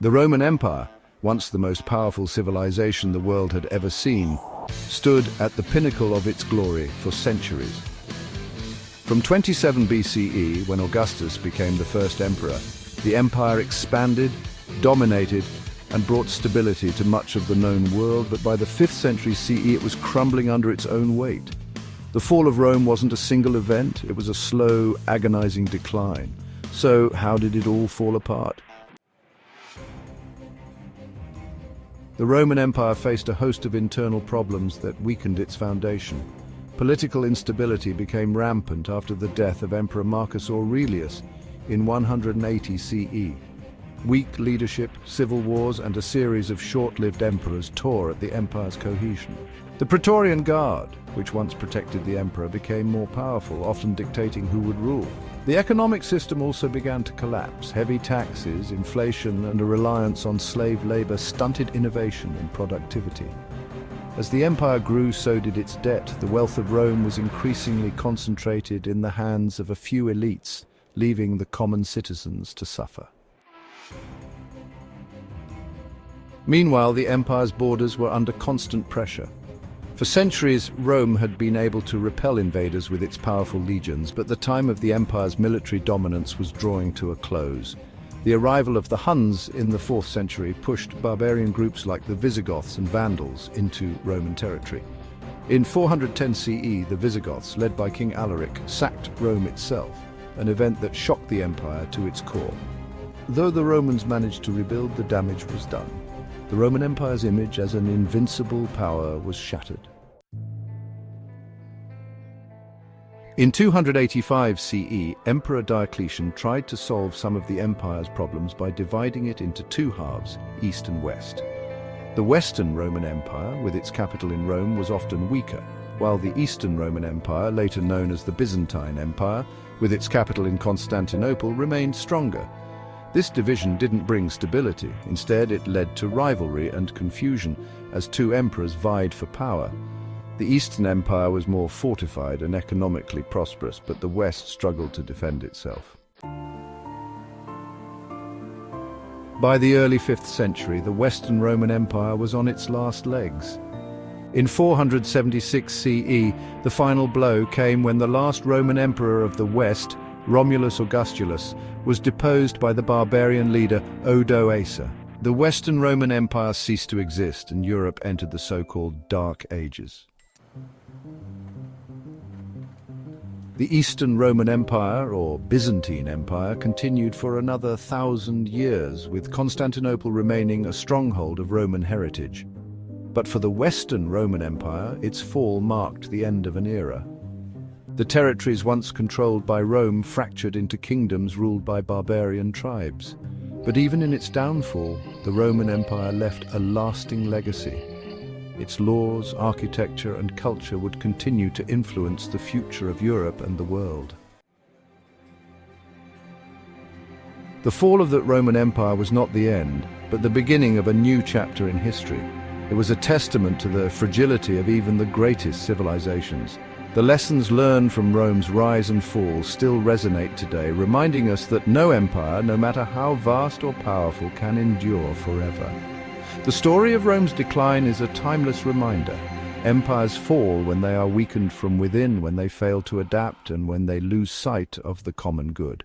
The Roman Empire, once the most powerful civilization the world had ever seen, stood at the pinnacle of its glory for centuries. From 27 BCE, when Augustus became the first emperor, the empire expanded, dominated, and brought stability to much of the known world, but by the 5th century CE it was crumbling under its own weight. The fall of Rome wasn't a single event, it was a slow, agonizing decline. So how did it all fall apart? The Roman Empire faced a host of internal problems that weakened its foundation. Political instability became rampant after the death of Emperor Marcus Aurelius in 180 CE. Weak leadership, civil wars, and a series of short-lived emperors tore at the empire's cohesion. The Praetorian Guard, which once protected the emperor, became more powerful, often dictating who would rule. The economic system also began to collapse. Heavy taxes, inflation, and a reliance on slave labor stunted innovation and productivity. As the empire grew, so did its debt. The wealth of Rome was increasingly concentrated in the hands of a few elites, leaving the common citizens to suffer. Meanwhile, the empire's borders were under constant pressure. For centuries, Rome had been able to repel invaders with its powerful legions, but the time of the empire's military dominance was drawing to a close. The arrival of the Huns in the 4th century pushed barbarian groups like the Visigoths and Vandals into Roman territory. In 410 CE, the Visigoths, led by King Alaric, sacked Rome itself, an event that shocked the empire to its core. Though the Romans managed to rebuild, the damage was done. The Roman Empire's image as an invincible power was shattered. In 285 CE, Emperor Diocletian tried to solve some of the empire's problems by dividing it into two halves, East and West. The Western Roman Empire, with its capital in Rome, was often weaker, while the Eastern Roman Empire, later known as the Byzantine Empire, with its capital in Constantinople, remained stronger. This division didn't bring stability. Instead, it led to rivalry and confusion as two emperors vied for power. The Eastern Empire was more fortified and economically prosperous, but the West struggled to defend itself. By the early 5th century, the Western Roman Empire was on its last legs. In 476 CE, the final blow came when the last Roman emperor of the West, Romulus Augustulus, was deposed by the barbarian leader Odoacer. The Western Roman Empire ceased to exist, and Europe entered the so-called Dark Ages. The Eastern Roman Empire, or Byzantine Empire, continued for another 1,000 years, with Constantinople remaining a stronghold of Roman heritage. But for the Western Roman Empire, its fall marked the end of an era. The territories once controlled by Rome fractured into kingdoms ruled by barbarian tribes. But even in its downfall, the Roman Empire left a lasting legacy. Its laws, architecture, and culture would continue to influence the future of Europe and the world. The fall of the Roman Empire was not the end, but the beginning of a new chapter in history. It was a testament to the fragility of even the greatest civilizations. The lessons learned from Rome's rise and fall still resonate today, reminding us that no empire, no matter how vast or powerful, can endure forever. The story of Rome's decline is a timeless reminder. Empires fall when they are weakened from within, when they fail to adapt, and when they lose sight of the common good.